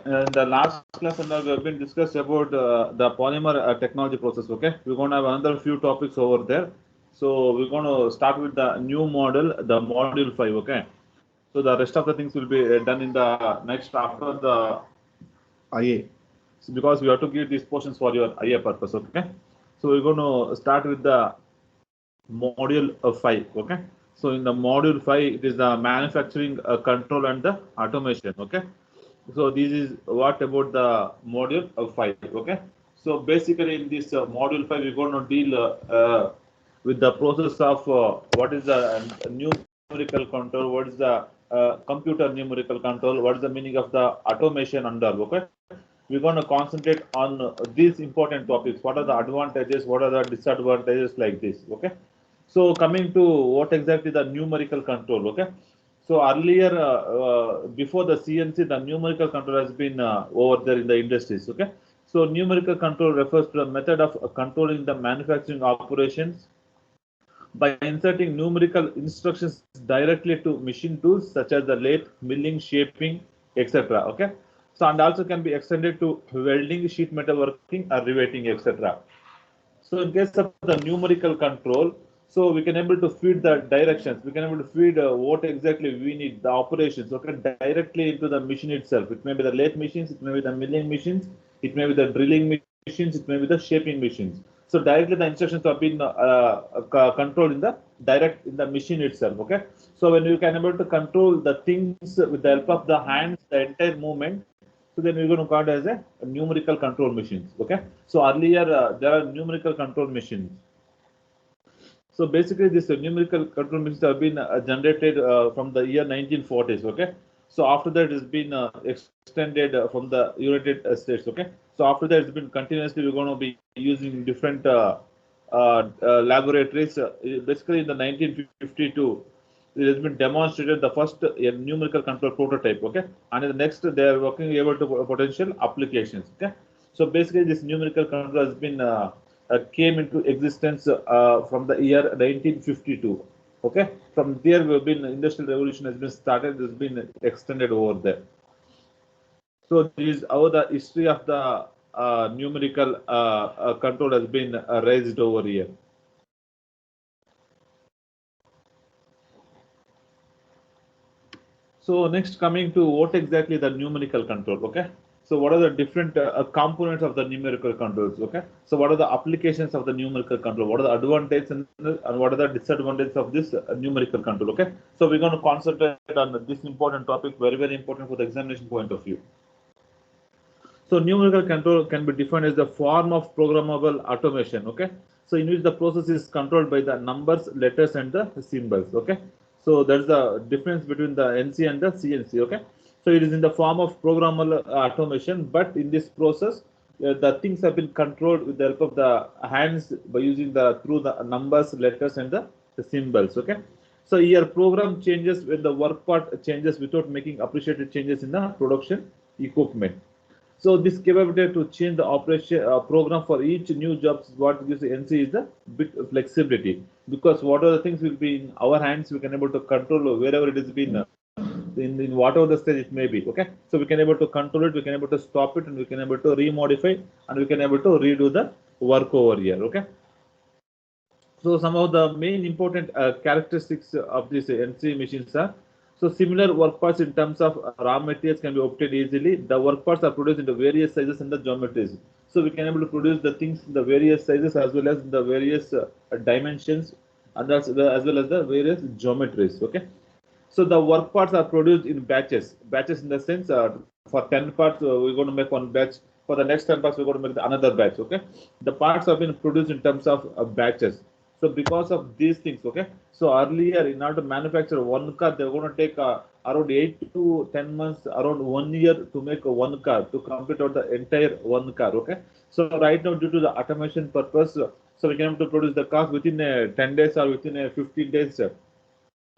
In the last class, we have been discussed about the polymer technology process. Okay, we're going to have another few topics over there. So we're going to start with the new model, the module 5. Okay, so the rest of the things will be done in the next after the IA. So because we have to give these portions for your IA purpose. Okay, so we're going to start with the module 5. Okay, so in the module 5, it is the manufacturing control and the automation. Okay, so this is what about the module 5. Okay, so basically in this module 5 we're going to deal with the process of what is the numerical control, what is the computer numerical control, what is the meaning of the automation under. Okay, we're going to concentrate on these important topics. What are the advantages, what are the disadvantages, like this. Okay, so coming to what exactly the numerical control. Okay, so earlier before the CNC, the numerical control has been over there in the industries. Okay, so numerical control refers to the method of controlling the manufacturing operations by inserting numerical instructions directly to machine tools such as the lathe, milling, shaping, etc. Okay, so and also can be extended to welding, sheet metal working, or riveting, etc. So in case of the numerical control, so we can able to feed the directions, we can able to feed what exactly we need, the operations, okay, directly into the machine itself. It may be the lathe machines, it may be the milling machines, it may be the drilling machines, it may be the shaping machines. So directly the instructions have been controlled in the direct in the machine itself. Okay, so when you can able to control the things with the help of the hands, the entire movement, so then we're going to call it as a numerical control machines. Okay, so earlier there are numerical control machines. So basically this numerical control machines have been generated from the year 1940s. Okay, so after that it's been extended from the United States. Okay, so after that it's been continuously we're going to be using different laboratories. Basically in the 1952 it has been demonstrated the first numerical control prototype. Okay, and in the next they are working able to potential applications. Okay, so basically this numerical control has been came into existence from the year 1952. Okay, from there we've been industrial revolution has been started, has been extended over there. So this is how the history of the numerical control has been raised over here. So next coming to what exactly the numerical control. Okay, so what are the different components of the numerical controls. Okay, so what are the applications of the numerical control, what are the advantages and what are the disadvantages of this numerical control. Okay, so we're going to concentrate on this important topic, very important for the examination point of view. So numerical control can be defined as the form of programmable automation. Okay, so in which the process is controlled by the numbers, letters, and the symbols. Okay, so that's the difference between the NC and the CNC. Okay, so it is in the form of programmable automation, but in this process, the things have been controlled with the help of the hands by using the through the numbers, letters, and the symbols. Okay, so here program changes when the work part changes without making appreciated changes in the production equipment. So this capability to change the operation program for each new job is what gives the NC is the bit flexibility, because what are the things will be in our hands, we can able to control wherever it is been in whatever the stage it may be. Okay, so we can able to control it, we can able to stop it, and we can able to remodify, and we can able to redo the work over here. Okay, so some of the main important characteristics of these NC machines are, so similar work parts in terms of raw materials can be obtained easily. The work parts are produced in the various sizes and the geometries. So we can able to produce the things in the various sizes as well as the various dimensions, and as well as the various geometries. Okay, so the work parts are produced in batches. Batches in the sense for 10 parts we're going to make one batch. For the next 10 parts we're going to make another batch. Okay, the parts have been produced in terms of batches. So because of these things, okay, so earlier in order to manufacture one car, they're going to take around 8 to 10 months, around 1 year to make one car, to complete out the entire one car. Okay, so right now due to the automation purpose, so we can able to produce the cars within 10 days or within 15 days.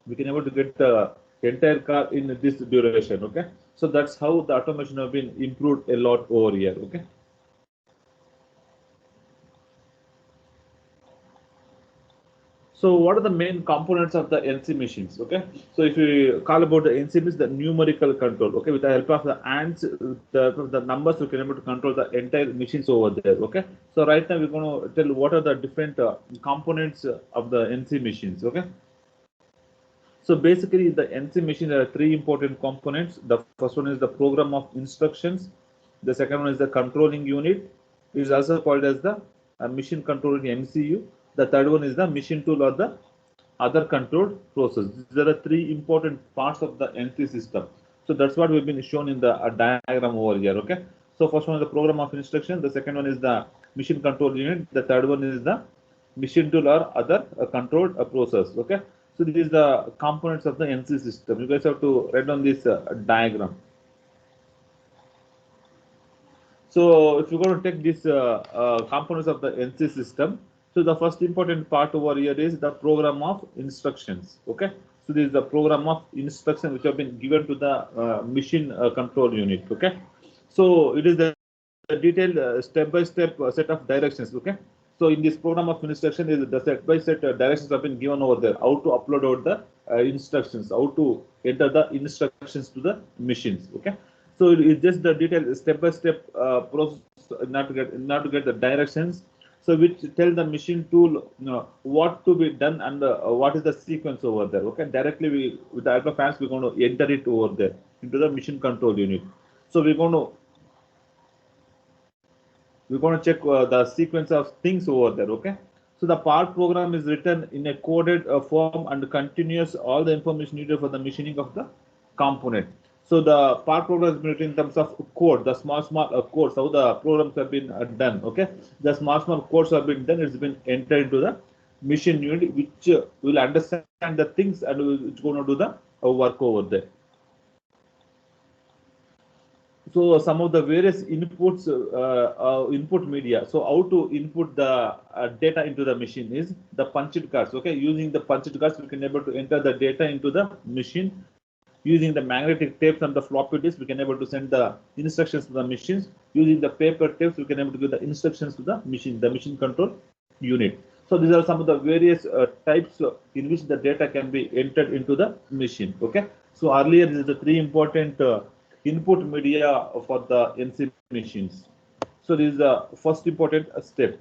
We can able to get the entire car in this duration. Okay, so that's how the automation have been improved a lot over here. Okay, So what are the main components of the NC machines? Okay, so if we call about the NC means the numerical control. Okay, with the help of the ants, the numbers, we can able to control the entire machines over there. Okay, so right now we're going to tell what are the different components of the NC machines. Okay, so basically the NC machine, there are three important components. The first one is the program of instructions. The second one is the controlling unit. It is also called as the machine controlling MCU. The third one is the machine tool or the other controlled process. These are the three important parts of the NC system. So that's what we've been shown in the diagram over here. Okay. So first one is the program of instruction. The second one is the machine control unit. The third one is the machine tool or other controlled process. Okay. So these are the components of the NC system. You guys have to write on this diagram. So if you're going to take these components of the NC system, so the first important part over here is the program of instructions. Okay, so this is the program of instruction which have been given to the machine control unit. Okay, so it is the detailed step-by-step set of directions. Okay, so in this program of instruction is the step-by-step directions have been given over there. How to upload out the instructions, how to enter the instructions to the machines. Okay. So it's just the detailed step-by-step process, not to get the directions. So which tell the machine tool, what to be done and what is the sequence over there. Okay, directly we with the help of fans we're going to enter it over there into the machine control unit. So we're going to check the sequence of things over there. Okay, so the part program is written in a coded form and continues all the information needed for the machining of the component. So the part program is written in terms of code, the small codes, how the programs have been done. Okay, the small codes have been done. It's been entered into the machine unit, which will understand the things and it's going to do the work over there. So some of the various inputs, input media. So how to input the data into the machine is the punched cards. Okay, using the punched cards, we can able to enter the data into the machine. Using the magnetic tapes and the floppy disk, we can able to send the instructions to the machines. Using the paper tapes, we can able to give the instructions to the machine control unit. So these are some of the various types in which the data can be entered into the machine. Okay. So earlier, this is the three important input media for the NC machines. So this is the first important step.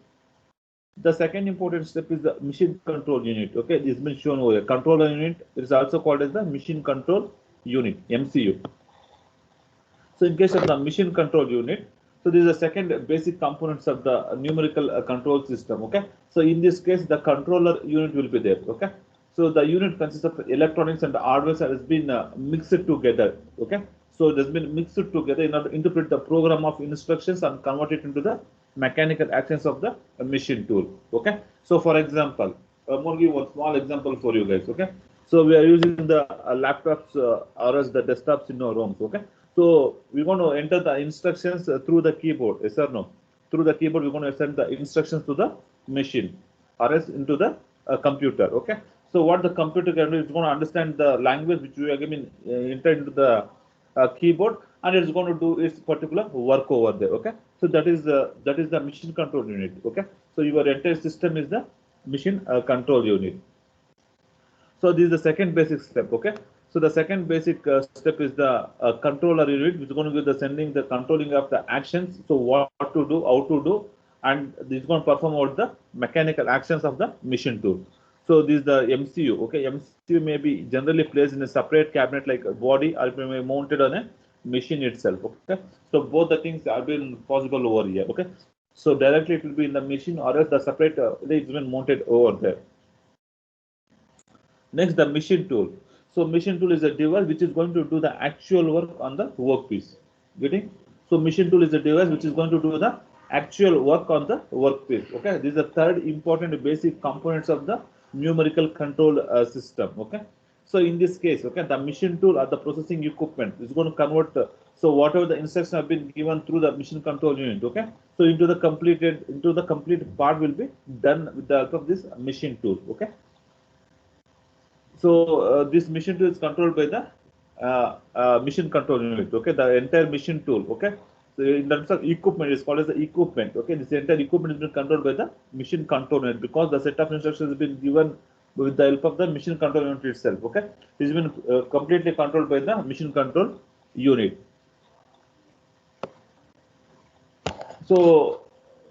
The second important step is the machine control unit. Okay, this has been shown over here. Controller unit is also called as the machine control unit, MCU. So in case of the machine control unit, so this is the second basic components of the numerical control system. Okay, so in this case, the controller unit will be there. Okay, so the unit consists of electronics and the hardware that has been mixed together. Okay, so it has been mixed together in order to interpret the program of instructions and convert it into the mechanical actions of the machine tool. Okay, so for example, I'm going to give one small example for you guys. Okay, so we are using the laptops or as the desktops in our homes. Okay, so we're going to enter the instructions through the keyboard. Yes or no? Through the keyboard, we're going to send the instructions to the machine or else into the computer. Okay, so what the computer can do is going to understand the language which we are giving entered into the keyboard, and it's going to do its particular work over there. Okay, so that is the machine control unit. Okay, so your entire system is the machine control unit. So this is the second basic step. Okay, so the second basic step is the controller unit, which is going to be the sending the controlling of the actions. So what to do, how to do, and this is going to perform out the mechanical actions of the machine tool. So this is the MCU. Okay, MCU may be generally placed in a separate cabinet like a body, or it may be mounted on a machine itself. Okay, so both the things have been possible over here. Okay, so directly it will be in the machine, or else the separate it's been mounted over there. Next, the machine tool. So machine tool is a device which is going to do the actual work on the workpiece. Getting? So machine tool is a device which is going to do the actual work on the workpiece. Okay, this is the third important basic components of the numerical control system. Okay, so in this case, okay, the machine tool or the processing equipment is going to convert. So whatever the instructions have been given through the machine control unit. Okay, so into the complete part will be done with the help of this machine tool. Okay. So this machine tool is controlled by the machine control unit. Okay, the entire machine tool. Okay, so in terms of equipment, it's called as the equipment. Okay, this entire equipment is being controlled by the machine control unit because the set of instructions has been given with the help of the machine control unit itself. Okay, it has been completely controlled by the machine control unit. So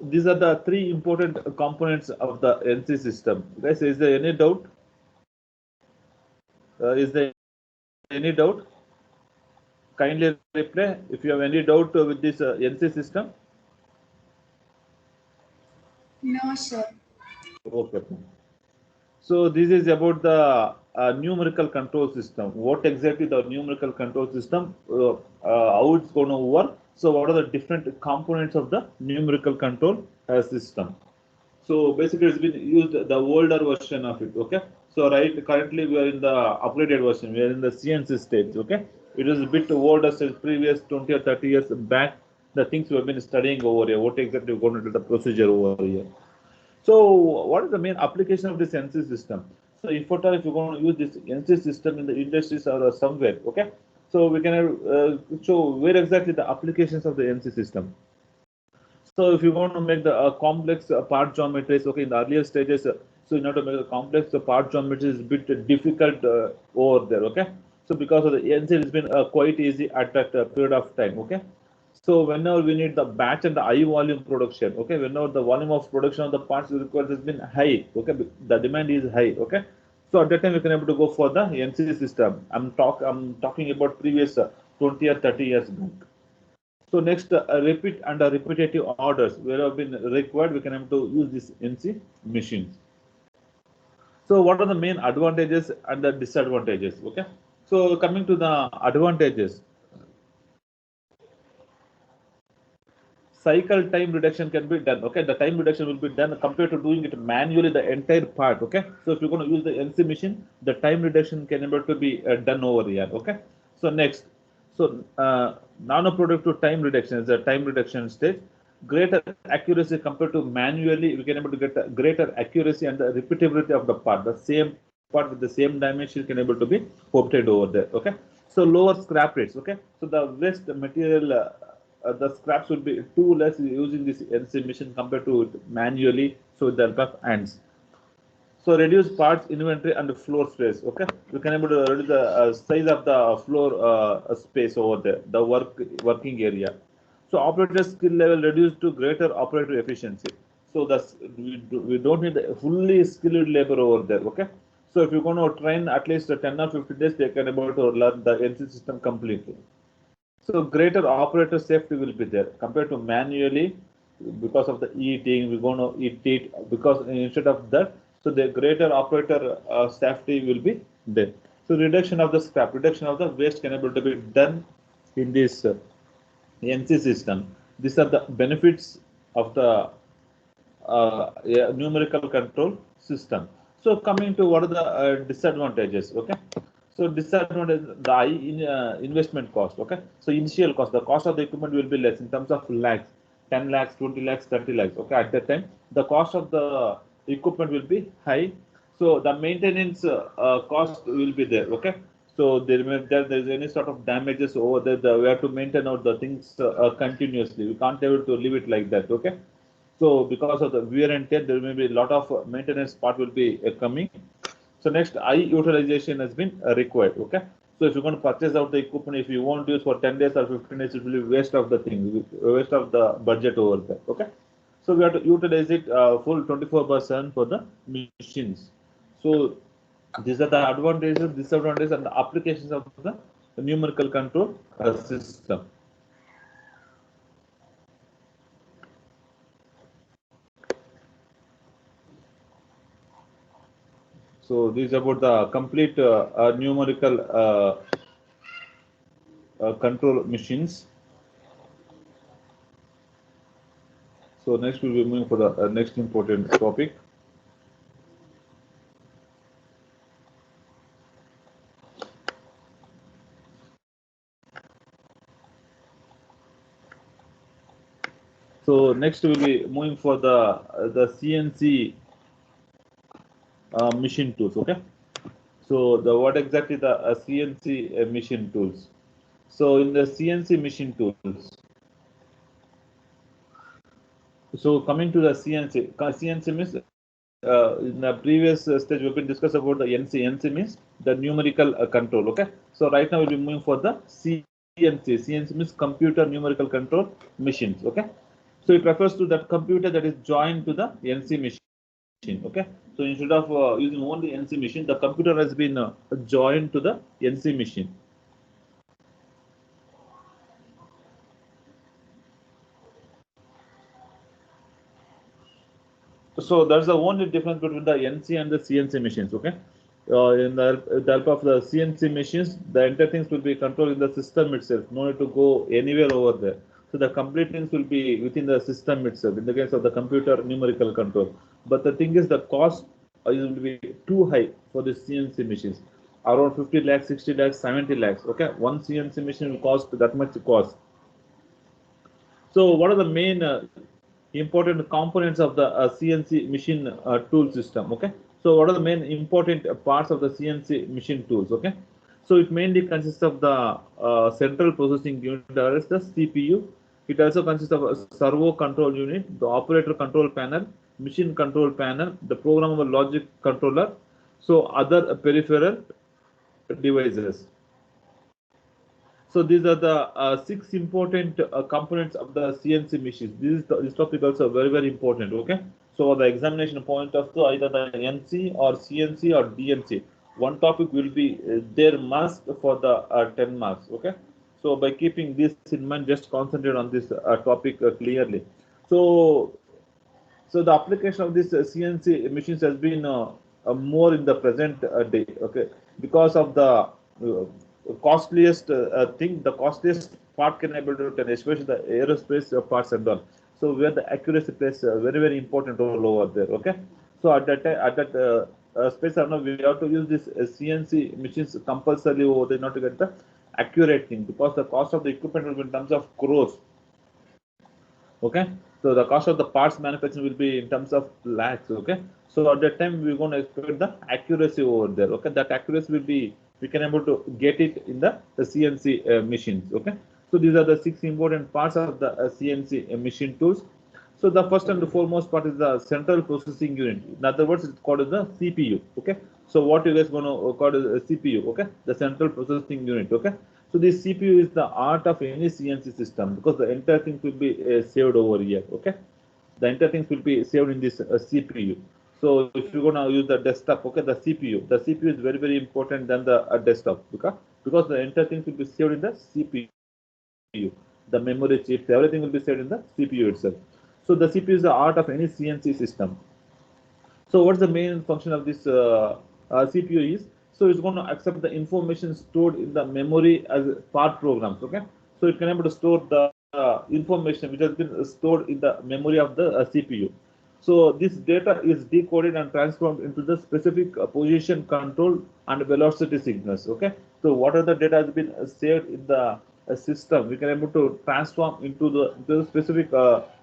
these are the three important components of the NC system. Guys, is there any doubt? Is there any doubt? Kindly reply if you have any doubt with this NC system. No, sir. Okay. So this is about the numerical control system. What exactly the numerical control system, how it's going to work. So what are the different components of the numerical control system? So basically it's been used the older version of it. Okay. So currently we are in the upgraded version. We are in the CNC stage. Okay. It is a bit older since previous 20 or 30 years back. The things we have been studying over here. What exactly we're going to do the procedure over here. So what is the main application of this NC system? So if at all if you're going to use this NC system in the industries or somewhere, okay? So we can show where exactly the applications of the NC system. So if you want to make the complex part geometries, okay, in the earlier stages, so in order to make a complex part geometry is a bit difficult over there, okay? So because of the NC, it's been quite easy at that period of time, okay? So whenever we need the batch and the high volume production, okay, whenever the volume of production of the parts required has been high, okay, the demand is high, okay. So at that time we can able to go for the NC system. I'm talking about previous 20 or 30 years back. So next, repeat and repetitive orders where have been required, we can able to use this NC machines. So what are the main advantages and the disadvantages? Okay. So coming to the advantages, cycle time reduction can be done. Okay, the time reduction will be done compared to doing it manually the entire part. Okay, so if you're going to use the NC machine, the time reduction can able to be done over here. Okay, so next, so nano-productive time reduction is the time reduction stage. Greater accuracy compared to manually, we can able to get a greater accuracy and the repeatability of the part. The same part with the same dimension can able to be obtained over there. Okay, so lower scrap rates. Okay, so the waste material. The scraps would be too less using this NC machine compared to manually, so with the help of hands. So reduce parts inventory and floor space. Okay, we can able to reduce the size of the floor space over there, the working area. So operator skill level reduced to greater operator efficiency. So we don't need a fully skilled labor over there. Okay, so if you're going to train at least 10 or 15 days, they can able to learn the NC system completely. So greater operator safety will be there compared to manually because of the eating, we're going to eat it because instead of that, so the greater operator safety will be there. So reduction of the scrap, reduction of the waste can able to be done in this NC system. These are the benefits of the numerical control system. So coming to what are the disadvantages? Okay, so disadvantage, the high investment cost. Okay, so initial cost, the cost of the equipment will be less in terms of lakhs, 10 lakhs, 20 lakhs, 30 lakhs. Okay, at that time the cost of the equipment will be high, so the maintenance cost will be there. Okay, so there is any sort of damages over there, we have to maintain out the things continuously. We can't able to leave it like that. Okay, so because of the wear and tear, there may be a lot of maintenance part will be coming. So next, high utilization has been required. Okay. So if you're going to purchase out the equipment, if you won't use for 10 days or 15 days, it will be waste of the thing, waste of the budget over there. Okay. So we have to utilize it full 24/7 for the machines. So these are the advantages, disadvantages, and the applications of the numerical control system. So this is about the complete numerical control machines. So next we'll be moving for the next important topic. So next we'll be moving for the CNC machine tools. Okay. So what exactly the CNC machine tools? So in the CNC machine tools. So coming to the CNC means in the previous stage we've been discussed about the NC. NC means the numerical control. Okay. So right now we'll be moving for the CNC. CNC means computer numerical control machines. Okay. So it refers to that computer that is joined to the NC machine. Okay. So instead of using only NC machine, the computer has been joined to the NC machine. So that's the only difference between the NC and the CNC machines. Okay. In the help of the CNC machines, the entire things will be controlled in the system itself. No need to go anywhere over there. So the complete things will be within the system itself. In the case of the computer numerical control, but the thing is the cost will be too high for the CNC machines. Around 50 lakhs, 60 lakhs, 70 lakhs. Okay, one CNC machine will cost that much cost. So what are the main important components of the CNC machine tool system? Okay, so what are the main important parts of the CNC machine tools? Okay, so it mainly consists of the central processing unit, that is the CPU. It also consists of a servo control unit, the operator control panel, machine control panel, the programmable logic controller, so other peripheral devices. So these are the 6 important components of the CNC machines. This topic also very important. Okay. So the examination point of view, either the NC or CNC or DNC, one topic will be there must for the 10 marks. Okay. So by keeping this in mind, just concentrate on this topic clearly. So the application of this CNC machines has been more in the present day. Okay, because of the costliest thing, the costliest part can be able to attend, especially the aerospace parts and all. So where the accuracy plays a very important role over there. Okay, so at that space, we have to use this CNC machines compulsorily over there not to get the accurate thing, because the cost of the equipment will be in terms of crores. Okay, so the cost of the parts manufacturing will be in terms of lakhs. Okay, so at that time we're going to expect the accuracy over there. Okay, that accuracy will be, we can able to get it in the CNC machines. Okay, so these are the 6 important parts of the CNC machine tools. So the first and the foremost part is the central processing unit. In other words, it's called as the CPU. Okay, so what you guys going to call as a CPU? Okay, the central processing unit. Okay, so this CPU is the art of any CNC system, because the entire thing will be saved over here. Okay, the entire things will be saved in this CPU. So if you're gonna use the desktop, okay, the CPU is very important than the desktop, because the entire things will be saved in the CPU. The memory chips, everything will be saved in the CPU itself. So the CPU is the art of any CNC system. So what's the main function of this CPU is? So it's going to accept the information stored in the memory as part programs. Okay, so it can able to store the information which has been stored in the memory of the CPU. So this data is decoded and transformed into the specific position control and velocity signals. Okay, so what are the data has been saved in the system, we can able to transform into the specific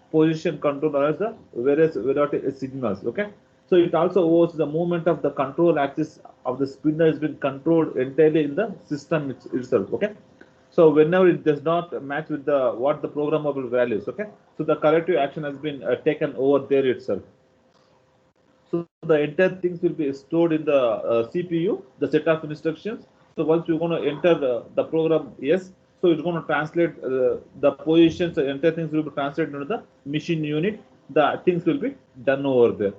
position control as the various velocity signals. Okay, so it also owes the movement of the control axis of the spinner has been controlled entirely in the system itself. Okay, so whenever it does not match with the what the programmable values, okay, so the corrective action has been taken over there itself. So the entire things will be stored in the CPU, the set of instructions. So once you're going to enter the program, yes, so it's going to translate the positions, the entire things will be translated into the machine unit. The things will be done over there.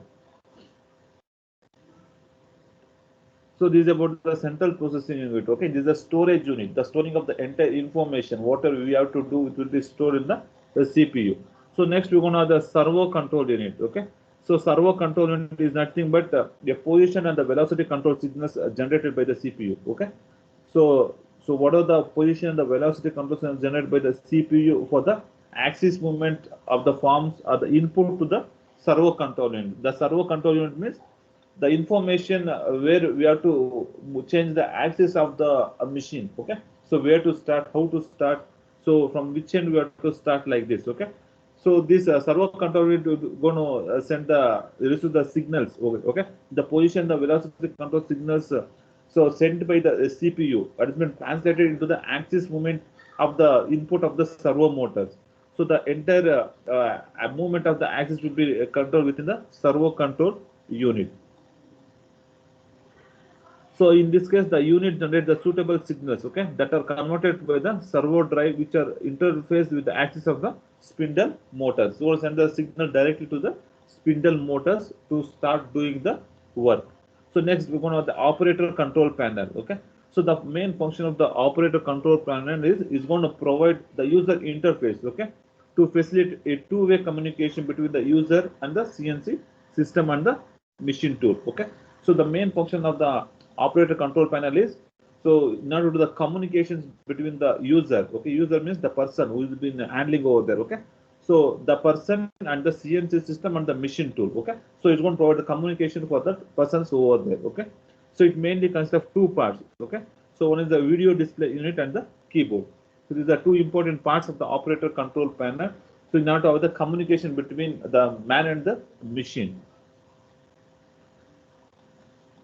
So this is about the central processing unit. Okay, this is the storage unit, the storing of the entire information. Whatever we have to do, it will be stored in the CPU. So next we're going to have the servo control unit. Okay, so servo control unit is nothing but the position and the velocity control signals generated by the CPU. Okay, so what are the position and the velocity control signals generated by the CPU for the axis movement of the forms or the input to the servo control unit. The servo control unit means the information where we have to change the axis of the machine. Okay, so where to start, how to start, so from which end we have to start, like this. Okay, so this servo control is going to send the receive the signals. Okay, the position, the velocity control signals so sent by the CPU that has been translated into the axis movement of the input of the servo motors. So the entire movement of the axis will be controlled within the servo control unit. So in this case, the unit generates the suitable signals, okay, that are converted by the servo drive, which are interfaced with the axis of the spindle motors. So we'll send the signal directly to the spindle motors to start doing the work. So next we're going to have the operator control panel, okay. So the main function of the operator control panel is going to provide the user interface, okay, to facilitate a two-way communication between the user and the CNC system and the machine tool, okay. So the main function of the operator control panel is, so in order to do the communications between the user, okay, user means the person who has been handling over there, okay. So the person and the CNC system and the machine tool, okay. So it's going to provide the communication for the persons over there, okay. So it mainly consists of two parts, okay. So one is the video display unit and the keyboard. So these are two important parts of the operator control panel. So in order to have the communication between the man and the machine.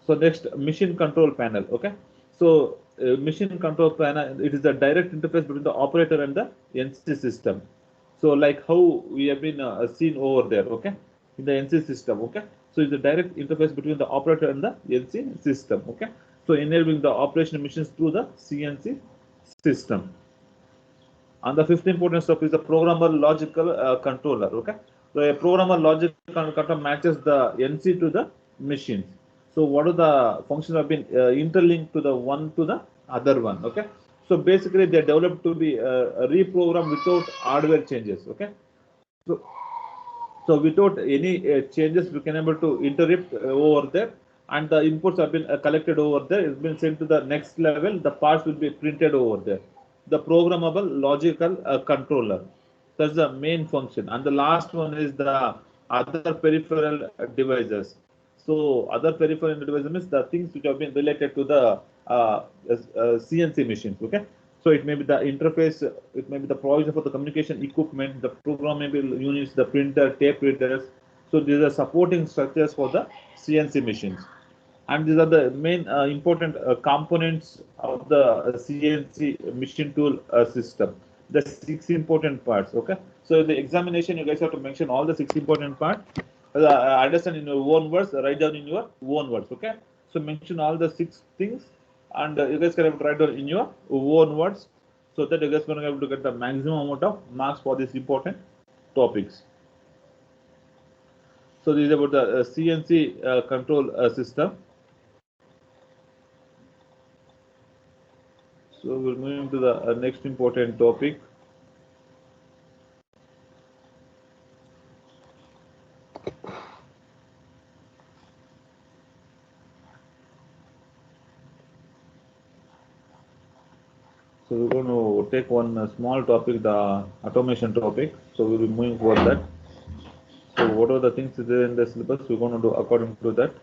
So next, machine control panel, okay. So machine control panel, it is the direct interface between the operator and the NC system. So like how we have been seen over there, okay, in the NC system, okay. So it's the direct interface between the operator and the NC system, okay. So enabling the operation of machines through the CNC system. And the fifth important step is the programmer logical controller, okay. So a programmer logic controller matches the NC to the machines. So what are the functions have been interlinked to the one to the other one, okay. So basically they developed to be reprogrammed without hardware changes, okay. So, so without any changes, we can able to interrupt over there, and the inputs have been collected over there. It's been sent to the next level. The parts will be printed over there. The programmable logical controller. That's the main function. And the last one is the other peripheral devices. So other peripheral devices means the things which have been related to the CNC machines. Okay. So it may be the interface, it may be the provision for the communication equipment, the programmable units, the printer, tape readers. So these are supporting structures for the CNC machines. And these are the main important components of the CNC machine tool system. The 6 important parts, okay? So the examination, you guys have to mention all the 6 important parts. Understand in your own words, write down in your own words, okay? So mention all the 6 things, and you guys can have to write down in your own words, so that you guys going to be able to get the maximum amount of marks for these important topics. So this is about the CNC control system. So we're moving to the next important topic. So we're going to take one small topic, the automation topic. So we'll be moving for that. So what are the things there in the syllabus? We're going to do according to that.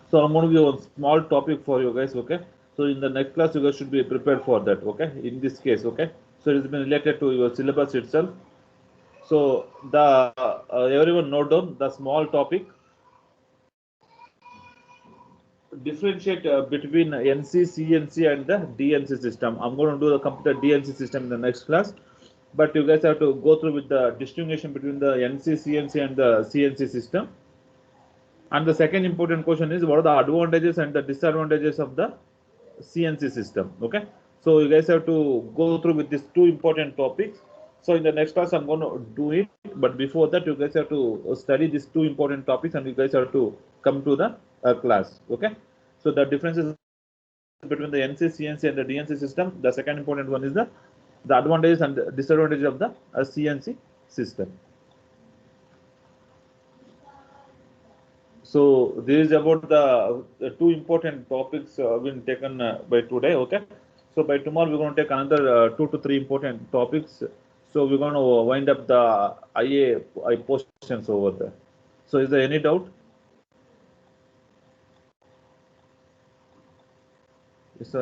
So I'm going to give a small topic for you guys, okay? So in the next class, you guys should be prepared for that, okay? In this case, okay? So it has been related to your syllabus itself. So the everyone note down the small topic. Differentiate between NC, CNC, and the DNC system. I'm going to do the complete DNC system in the next class, but you guys have to go through with the distinction between the NC, CNC, and the CNC system. And the second important question is, what are the advantages and the disadvantages of the CNC system? Okay, so you guys have to go through with these 2 important topics. So in the next class, I'm going to do it, but before that, you guys have to study these 2 important topics, and you guys have to come to the class. Okay, so the differences between the NC, CNC, and the DNC system. The second important one is the advantages and disadvantages of the CNC system. So this is about the two important topics been taken by today. Okay. So by tomorrow we're going to take another 2 to 3 important topics. So we're going to wind up the IA portions over there. So is there any doubt?